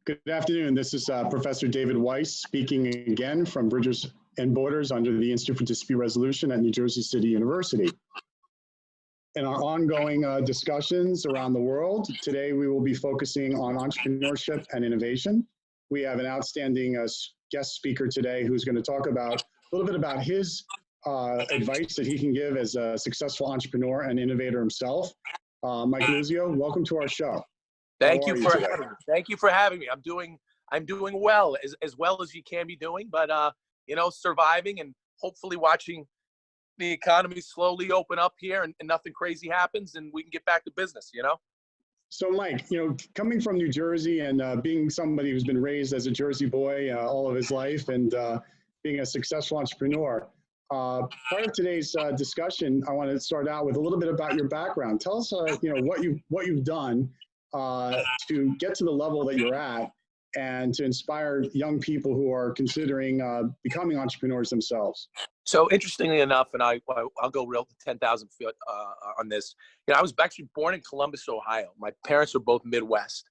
Good afternoon. This is Professor David Weiss speaking again from Bridges and Borders under the Institute for Dispute Resolution at New Jersey City University. In our ongoing discussions around the world, today we will be focusing on entrepreneurship and innovation. We have an outstanding guest speaker today who's going to talk about a little bit about his advice that he can give as a successful entrepreneur and innovator himself. Mike Luzio, welcome to our show. Thank you for having me. Thank you for having me. I'm doing well, as well as you can be doing, but surviving and hopefully watching the economy slowly open up here and nothing crazy happens and we can get back to business, So Mike, coming from New Jersey and being somebody who's been raised as a Jersey boy all of his life and being a successful entrepreneur, part of today's discussion, I want to start out with a little bit about your background. Tell us, what you've done to get to the level that you're at and to inspire young people who are considering becoming entrepreneurs themselves. So interestingly enough, and I'll go real 10,000 feet on this. I was actually born in Columbus, Ohio. My parents were both Midwesters.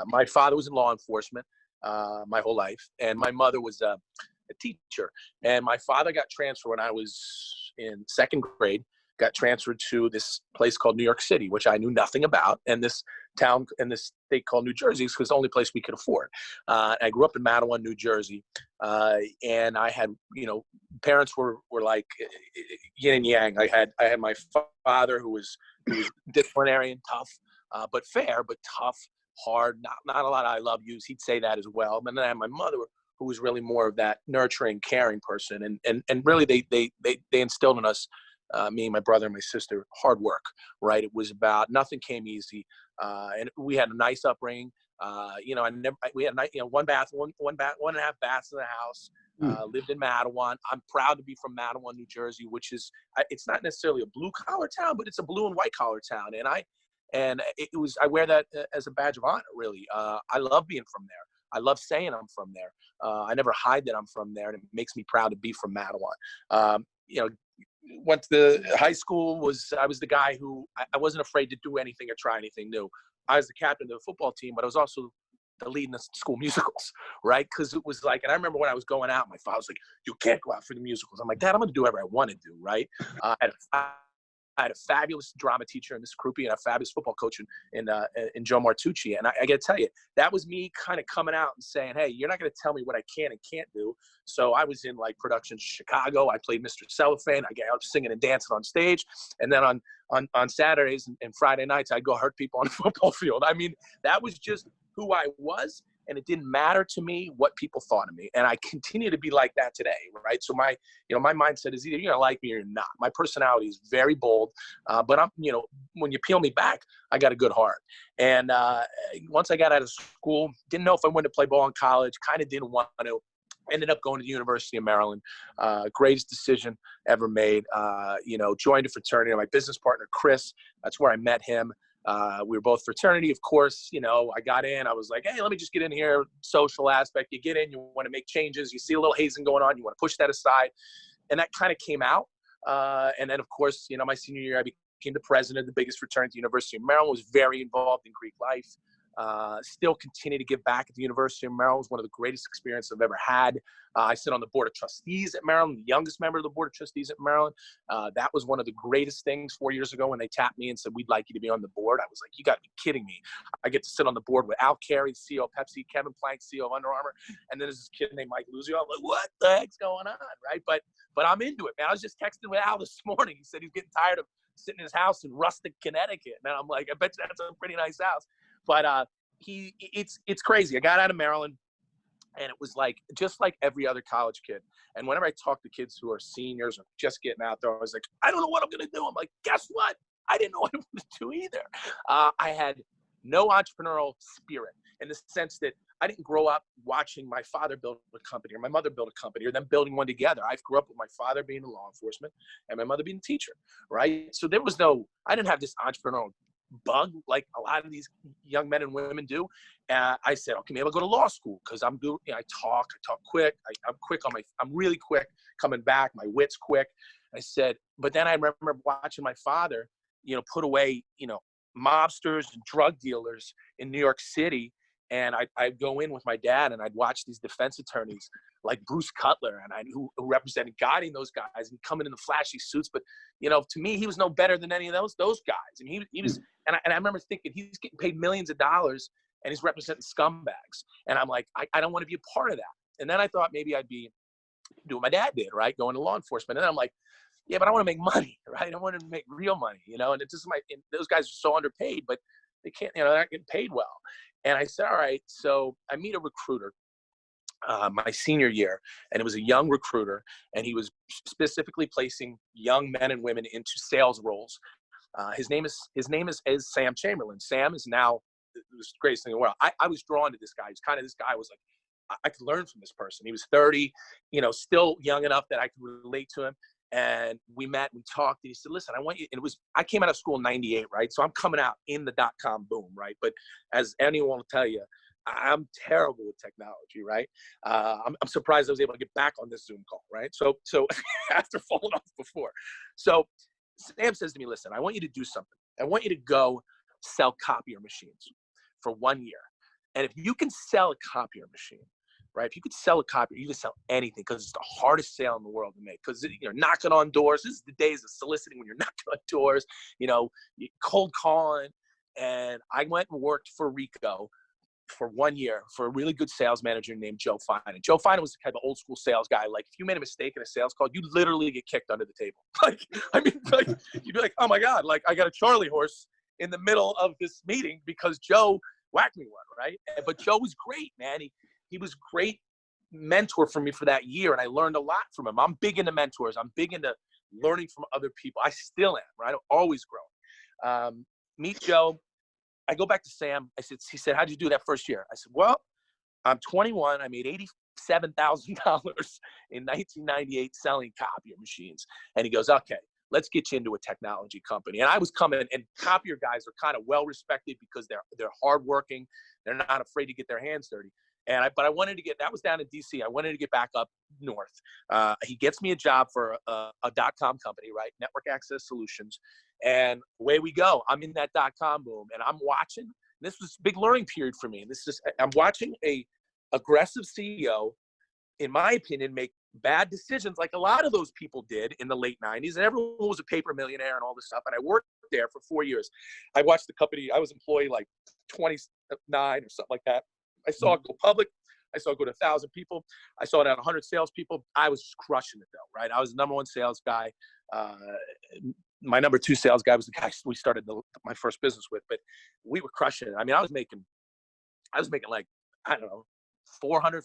My father was in law enforcement my whole life, and my mother was a teacher. And my father got transferred when I was in second grade. Got transferred to this place called New York City, which I knew nothing about, and this town in this state called New Jersey was the only place we could afford. I grew up in Matawan, New Jersey, and I had, parents were like yin and yang. I had my father who was disciplinarian, tough, but fair, but tough, hard, not a lot of I love yous. He'd say that as well. But then I had my mother, who was really more of that nurturing, caring person, and really they instilled in us. Me, my brother, and my sister, hard work, right? It was about nothing came easy, and we had a nice upbringing. We had one and a half baths in the house. Lived in Matawan. I'm proud to be from Matawan, New Jersey, which is it's not necessarily a blue collar town, but it's a blue and white collar town, and I wear that as a badge of honor. Really, I love being from there. I love saying I'm from there. I never hide that I'm from there, and it makes me proud to be from Matawan. Went to the high school, I was the guy who, I wasn't afraid to do anything or try anything new. I was the captain of the football team, but I was also the lead in the school musicals, right? Because it was like, and I remember when I was going out, my father was like, "You can't go out for the musicals." I'm like, "Dad, I'm going to do whatever I want to do," right? I had a fabulous drama teacher in Miss Krupi and a fabulous football coach in Joe Martucci. And I got to tell you, that was me kind of coming out and saying, "Hey, you're not going to tell me what I can and can't do." So I was in like production Chicago. I played Mr. Cellophane. I was singing and dancing on stage. And then on Saturdays and Friday nights, I'd go hurt people on the football field. I mean, that was just who I was. And it didn't matter to me what people thought of me. And I continue to be like that today, right? So my mindset is either you're going to like me or you're not. My personality is very bold, but I'm, when you peel me back, I got a good heart. And once I got out of school, didn't know if I wanted to play ball in college, kind of didn't want to. Ended up going to the University of Maryland. Greatest decision ever made. Joined a fraternity. My business partner, Chris, that's where I met him. We were both fraternity, of course. I got in, I was like, "Hey, let me just get in here." Social aspect, you get in, you want to make changes, you see a little hazing going on, you want to push that aside. And that kind of came out. And then of course, my senior year, I became the president of the biggest fraternity at the University of Maryland, was very involved in Greek life. Still continue to give back at the University of Maryland. It was one of the greatest experiences I've ever had. I sit on the board of trustees at Maryland, the youngest member of the board of trustees at Maryland. That was one of the greatest things 4 years ago when they tapped me and said, "We'd like you to be on the board." I was like, "You got to be kidding me." I get to sit on the board with Al Carey, CEO of Pepsi, Kevin Plank, CEO of Under Armour, and then there's this kid named Mike Luzio. I'm like, "What the heck's going on?" Right? But I'm into it, man. I was just texting with Al this morning. He said he's getting tired of sitting in his house in Rustic, Connecticut. And I'm like, "I bet you that's a pretty nice house." But it's crazy. I got out of Maryland, and it was like just like every other college kid. And whenever I talk to kids who are seniors or just getting out there, I was like, "I don't know what I'm going to do." I'm like, "Guess what? I didn't know what I was going to do either." I had no entrepreneurial spirit in the sense that I didn't grow up watching my father build a company or my mother build a company or them building one together. I grew up with my father being in law enforcement and my mother being a teacher, right? So I didn't have this entrepreneurial bug like a lot of these young men and women do. I said, "Okay, maybe I'll go to law school because I'm good. I talk quick. I'm really quick coming back. My wit's quick." I said, but then I remember watching my father, put away, mobsters and drug dealers in New York City And I'd go in with my dad and I'd watch these defense attorneys like Bruce Cutler and who represented guiding those guys and coming in the flashy suits. But, you know, to me, he was no better than any of those guys. I mean, he was, and I remember thinking he's getting paid millions of dollars and he's representing scumbags. And I'm like, I don't want to be a part of that. And then I thought maybe I'd be doing what my dad did, right? Going to law enforcement. And then I'm like, yeah, but I want to make money, right? I want to make real money, you know? And it's just those guys are so underpaid, but they can't, you know, they're not getting paid well. And I said, all right. So I meet a recruiter my senior year, and it was a young recruiter, and he was specifically placing young men and women into sales roles. His name is Sam Chamberlain. Sam is now the greatest thing in the world. I was drawn to this guy. He's kind of, this guy was like, I could learn from this person. He was 30, you know, still young enough that I could relate to him. And we met, we talked, and he said, listen, I want you, and I came out of school in 98, right? So I'm coming out in the dot-com boom, right? But as anyone will tell you, I'm terrible with technology, right? I'm surprised I was able to get back on this Zoom call, right? So after falling off before. So Sam says to me, listen, I want you to do something. I want you to go sell copier machines for 1 year. And if you can sell a copier machine, right? If you could sell a copier, you can sell anything, because it's the hardest sale in the world to make, because you're knocking on doors. This is the days of soliciting when you're knocking on doors, you know, cold calling. And I went and worked for Rico for 1 year for a really good sales manager named Joe Fine. Joe Fine was the kind of old school sales guy. Like, if you made a mistake in a sales call, you literally get kicked under the table. Like, I mean, like, you'd be like, oh my God, like I got a Charlie horse in the middle of this meeting because Joe whacked me one, right? But Joe was great, man. He was a great mentor for me for that year, and I learned a lot from him. I'm big into mentors. I'm big into learning from other people. I still am, right? I'm always growing. Meet Joe. I go back to Sam. He said, how'd you do that first year? I said, well, I'm 21. I made $87,000 in 1998 selling copier machines. And he goes, okay, let's get you into a technology company. And I was coming, and copier guys are kind of well respected because they're hardworking. They're not afraid to get their hands dirty. But I wanted to get, that was down in DC. I wanted to get back up north. He gets me a job for a .com company, right? Network Access Solutions. And away we go. I'm in that .com boom, and I'm watching. This was a big learning period for me. I'm watching a aggressive CEO, in my opinion, make bad decisions like a lot of those people did in the late 90s. And everyone was a paper millionaire and all this stuff. And I worked there for 4 years. I watched the company. I was employee like 29 or something like that. I saw it go public. I saw it go to 1,000 people. I saw it at 100 salespeople. I was just crushing it though, right? I was the number one sales guy. My number two sales guy was the guy we started my first business with, but we were crushing it. I mean, I was making like, I don't know, $400,000,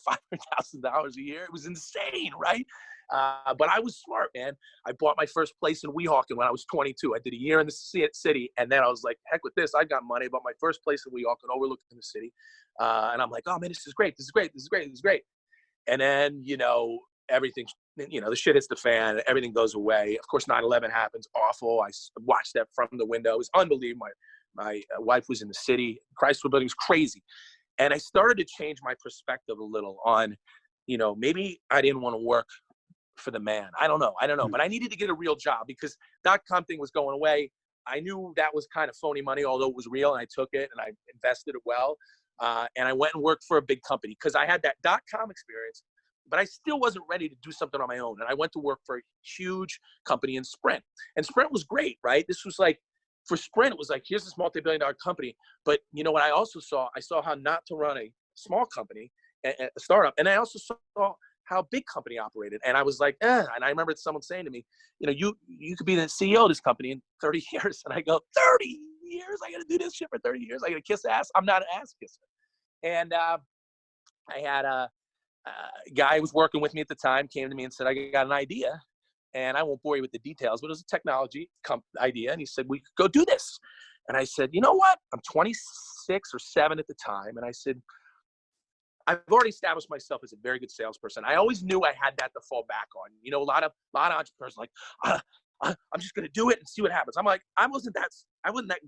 $500,000 a year. It was insane, right? But I was smart, man. I bought my first place in Weehawken when I was 22. I did a year in the city, and then I was like, heck with this. I got money. I bought my first place in Weehawken, overlooking the city. And I'm like, oh, man, this is great. This is great. This is great. This is great. And then, you know, everything, you know, the shit hits the fan. Everything goes away. Of course, 9/11 happens. Awful. I watched that from the window. It was unbelievable. My wife was in the city. Chrysler Building was crazy. And I started to change my perspective a little on, you know, maybe I didn't want to work for the man. I don't know. But I needed to get a real job because .com thing was going away. I knew that was kind of phony money, although it was real, and I took it and I invested it well. And I went and worked for a big company because I had that .com experience, but I still wasn't ready to do something on my own. And I went to work for a huge company in Sprint. And Sprint was great, right? This was like, for Sprint, it was like, here's this multi-billion-dollar company. But you know what I also saw? I saw how not to run a small company, a startup. And I also saw how a big company operated. And I was like, And I remember someone saying to me, you know, you could be the CEO of this company in 30 years. And I go, 30 years? I got to do this shit for 30 years? I got to kiss ass? I'm not an ass kisser. And I had a guy who was working with me at the time came to me and said, I got an idea. And I won't bore you with the details, but it was a technology idea. And he said, we could go do this. And I said, you know what? I'm 26 or 7 at the time. And I said, I've already established myself as a very good salesperson. I always knew I had that to fall back on. You know, a lot of entrepreneurs are like, I'm just going to do it and see what happens. I'm like, I wasn't that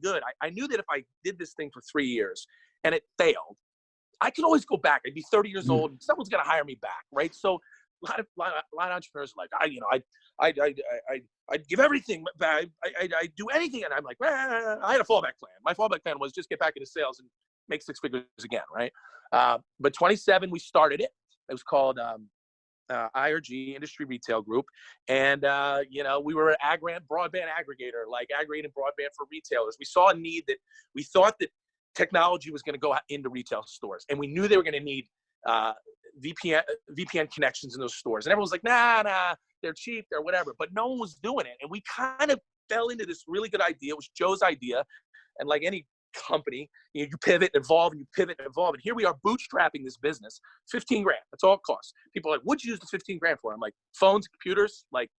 good. I knew that if I did this thing for 3 years and it failed, I could always go back. I'd be 30 years old and someone's going to hire me back. Right. So a lot of entrepreneurs are like, I'd give everything. I'd do anything. And I'm like, I had a fallback plan. My fallback plan was just get back into sales and make six figures again, right? But 27, we started it. It was called IRG, Industry Retail Group. And, you know, we were an broadband aggregator, like aggregating broadband for retailers. We saw a need that we thought that technology was going to go into retail stores. And we knew they were going to need VPN connections in those stores. And everyone was like, nah, they're cheap, they're whatever. But no one was doing it. And we kind of fell into this really good idea. It was Joe's idea. And like any company, you pivot, evolve, and you pivot and evolve. And here we are bootstrapping this business, 15 grand. That's all it costs. People are like, what'd you use the 15 grand for? I'm like, phones, computers. Like,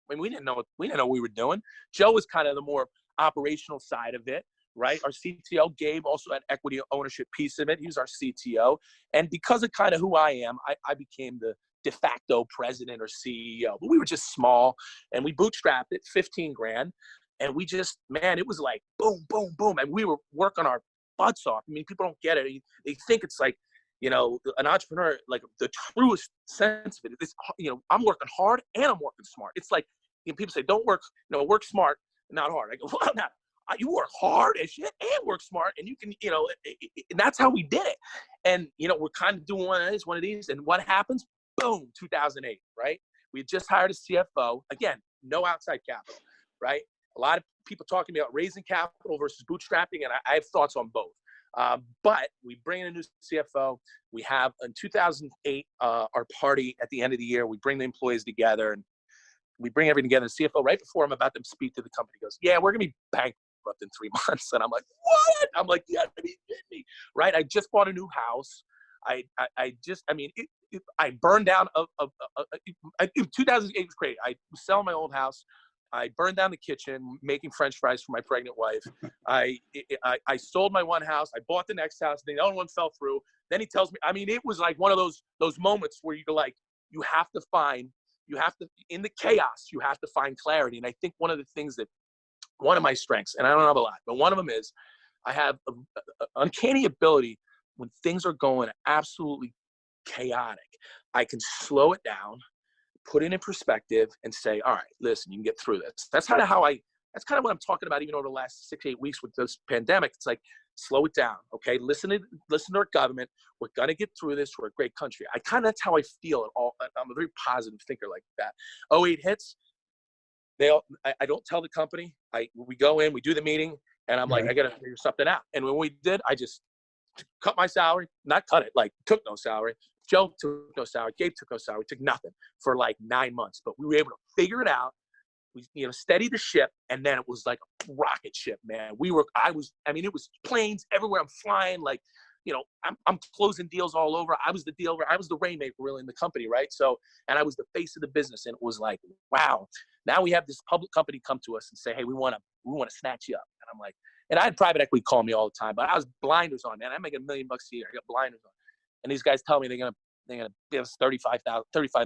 I mean, we didn't know what we were doing. Joe was kind of the more operational side of it, right? Our CTO, Gabe, also had equity ownership piece of it. He was our CTO. And because of kind of who I am, I became the de facto president or CEO. But we were just small, and we bootstrapped it, 15 grand. And we just, man, it was like boom, boom, boom. And we were working our butts off. I mean, people don't get it. They think it's like, you know, an entrepreneur, like the truest sense of it. It's, you know, I'm working hard and I'm working smart. It's like, you know, people say, don't work, you know, work smart, not hard. I go, well, no, you work hard as shit and work smart. And you can, you know, and that's how we did it. And, you know, we're kind of doing one of these. And what happens? Boom, 2008, right? We just hired a CFO. Again, no outside capital, right? A lot of people talking about raising capital versus bootstrapping, and I have thoughts on both. But we bring in a new CFO. We have in 2008 our party at the end of the year. We bring the employees together and we bring everything together. The CFO, right before I'm about to speak to the company, goes, "Yeah, we're gonna be bankrupt in 3 months." And I'm like, "What?" I'm like, "You gotta be kidding me, right?" I just bought a new house. I burned down. 2008 was great. I was selling my old house. I burned down the kitchen, making French fries for my pregnant wife. I sold my one house. I bought the next house. The other one fell through. Then he tells me, I mean, it was like one of those moments where you're like, in the chaos, you have to find clarity. And I think one of my strengths, and I don't have a lot, but one of them is I have an uncanny ability when things are going absolutely chaotic. I can slow it down, put it in perspective, and say, all right, listen, you can get through this. That's kind of what I'm talking about even over the last 6-8 weeks with this pandemic. It's like, slow it down, okay? Listen to our government. We're going to get through this. We're a great country. That's how I feel at all. I'm a very positive thinker like that. 2008 hits. I don't tell the company. We go in, we do the meeting, and I'm like, I got to figure something out. And when we did, I just cut my salary, not cut it, like took no salary. Joe took no salary. Gabe took no salary. Took nothing for like 9 months. But we were able to figure it out. We, you know, steady the ship, and then it was like a rocket ship, man. It was planes everywhere. I'm flying, like, you know, I'm closing deals all over. I was the dealer. I was the rainmaker really in the company, right? So, and I was the face of the business, and it was like, wow. Now we have this public company come to us and say, hey, we want to snatch you up. And I'm like, and I had private equity call me all the time, but I was blinders on, man. I make $1 million a year. I got blinders on. And these guys tell me they're gonna give us $35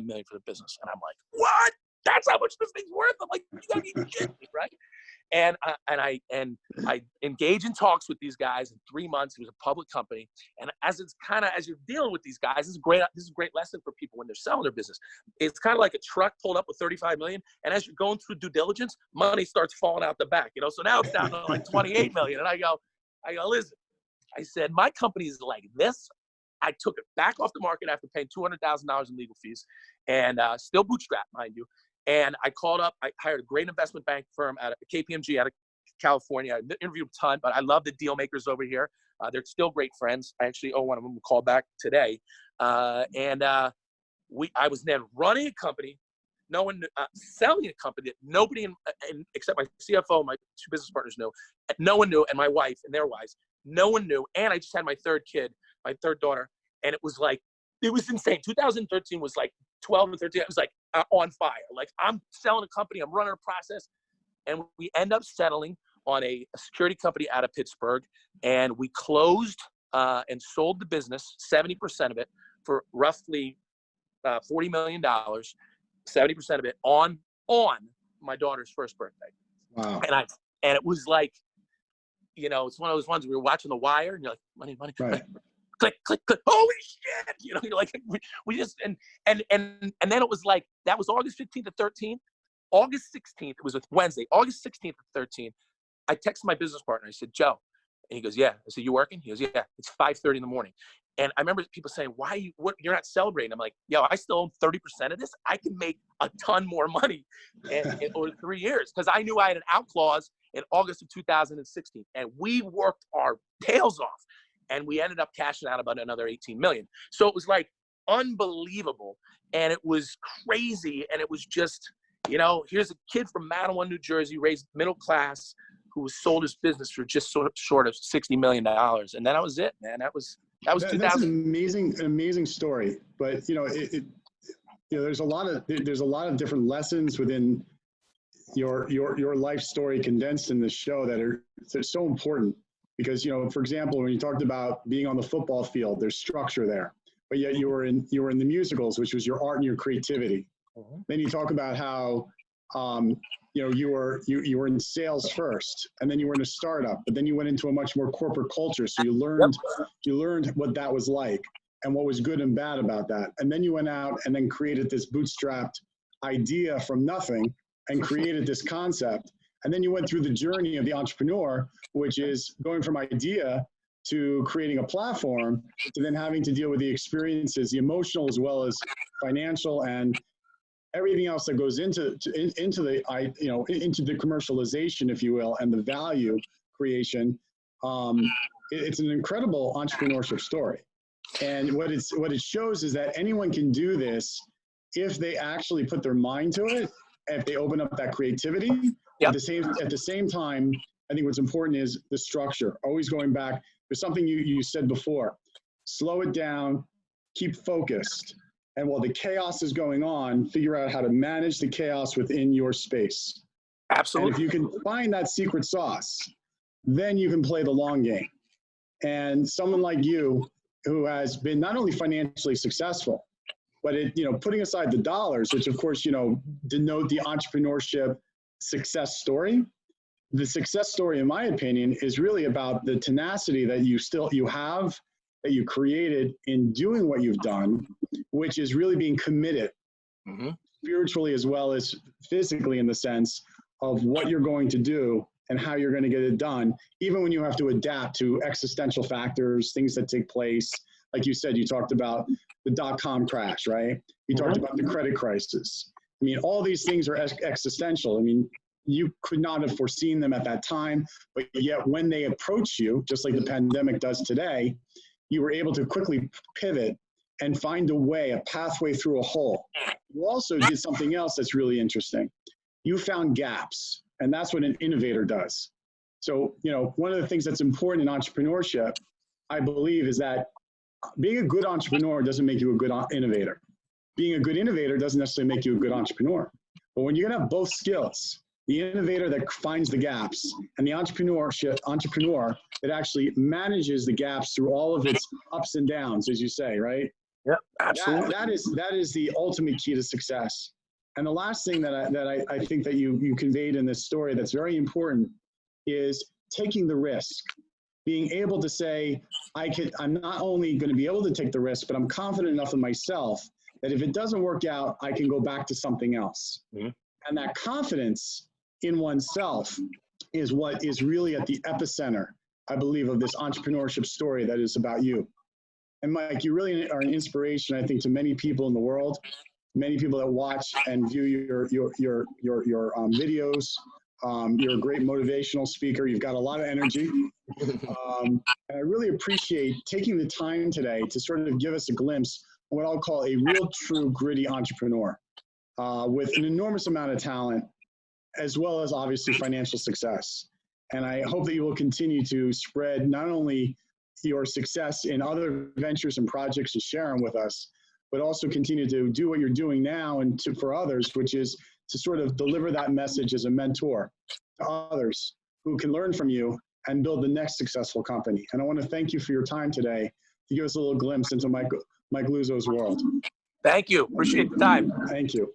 million for the business, and I'm like, what? That's how much this thing's worth? I'm like, you gotta be kidding me, right? And I engage in talks with these guys in 3 months. It was a public company, and as you're dealing with these guys, this is a great lesson for people when they're selling their business. It's kind of like a truck pulled up with 35 million, and as you're going through due diligence, money starts falling out the back, you know. So now it's down to like 28 million, and I go, listen, I said, my company is like this. I took it back off the market after paying $200,000 in legal fees, and still bootstrapped, mind you. And I called up. I hired a great investment bank firm out of KPMG out of California. I interviewed a ton, but I love the deal makers over here. They're still great friends. I actually owe one of them a call back today. I was then running a company, selling a company that nobody except my CFO, my 2 business partners knew. No one knew, and my wife and their wives. No one knew. And I just had my third kid, my third daughter, and it was insane. 2013 was like 12 and 13. It was like on fire. Like, I'm selling a company, I'm running a process, and we end up settling on a security company out of Pittsburgh, and we closed and sold the business, 70% of it, for roughly $40 million, 70% of it on my daughter's first birthday. Wow. And it was like, you know, it's one of those ones where you're watching The Wire and you're like, money, Right. click, click, click. Holy shit! You know, you're like, we just and then it was like, that was August 15th to 13th. August 16th, it was a Wednesday. August 16th to 13th, I texted my business partner. I said, Joe, And he goes, yeah. I said, you working? He goes, yeah, it's 5:30 in the morning. And I remember people saying, you're not celebrating? I'm like, yo, I still own 30% of this. I can make a ton more money in over 3 years. Because I knew I had an out clause in August of 2016. And we worked our tails off. And we ended up cashing out about another 18 million. So it was like unbelievable. And it was crazy. And it was just, here's a kid from Mattawa, New Jersey, raised middle class, who was sold his business for just short of $60 million. And then that was it, man. That was 2000. That's an amazing story. But, there's a lot of different lessons within your life story condensed in this show that are so important. Because, for example, when you talked about being on the football field, there's structure there. But yet you were in the musicals, which was your art and your creativity. Mm-hmm. Then you talk about how you were in sales first, and then you were in a startup, but then you went into a much more corporate culture. So you learned what that was like and what was good and bad about that. And then you went out and then created this bootstrapped idea from nothing and created this concept. And then you went through the journey of the entrepreneur, which is going from idea to creating a platform to then having to deal with the experiences, the emotional as well as financial and everything else that goes into the commercialization, if you will, and the value creation. It's an incredible entrepreneurship story. And what it shows is that anyone can do this if they actually put their mind to it, if they open up that creativity. Yep. At the same time, I think what's important is the structure. Always going back, there's something you said before. Slow it down, keep focused. And while the chaos is going on, figure out how to manage the chaos within your space. Absolutely. And if you can find that secret sauce, then you can play the long game. And someone like you, who has been not only financially successful, but putting aside the dollars, which of course, denote the entrepreneurship success story. The success story, in my opinion, is really about the tenacity that you have, that you created in doing what you've done, which is really being committed, mm-hmm. spiritually as well as physically, in the sense of what you're going to do and how you're going to get it done, even when you have to adapt to existential factors, things that take place. Like you said, you talked about the .com crash, right? You talked about the credit crisis. I mean, all these things are existential. I mean, you could not have foreseen them at that time, but yet when they approach you, just like the pandemic does today, you were able to quickly pivot and find a way, a pathway through a hole. You also did something else that's really interesting. You found gaps, and that's what an innovator does. So, one of the things that's important in entrepreneurship, I believe, is that being a good entrepreneur doesn't make you a good innovator. Being a good innovator doesn't necessarily make you a good entrepreneur. But when you're going to have both skills, the innovator that finds the gaps and the entrepreneur that actually manages the gaps through all of its ups and downs, as you say, right? Yeah, absolutely. That is the ultimate key to success. And the last thing that I think that you conveyed in this story that's very important is taking the risk. Being able to say, I'm not only going to be able to take the risk, but I'm confident enough in myself that if it doesn't work out, I can go back to something else. Mm-hmm. And that confidence in oneself is what is really at the epicenter, I believe, of this entrepreneurship story that is about you. And Mike, you really are an inspiration, I think, to many people in the world, many people that watch and view your videos. You're a great motivational speaker. You've got a lot of energy. And I really appreciate taking the time today to sort of give us a glimpse of what I'll call a real, true, gritty entrepreneur with an enormous amount of talent, as well as obviously financial success. And I hope that you will continue to spread not only your success in other ventures and projects and share them with us, but also continue to do what you're doing now and for others, which is to sort of deliver that message as a mentor to others who can learn from you and build the next successful company. And I want to thank you for your time today to give us a little glimpse into Mike Luzio's world. Thank you. Appreciate the time. Thank you.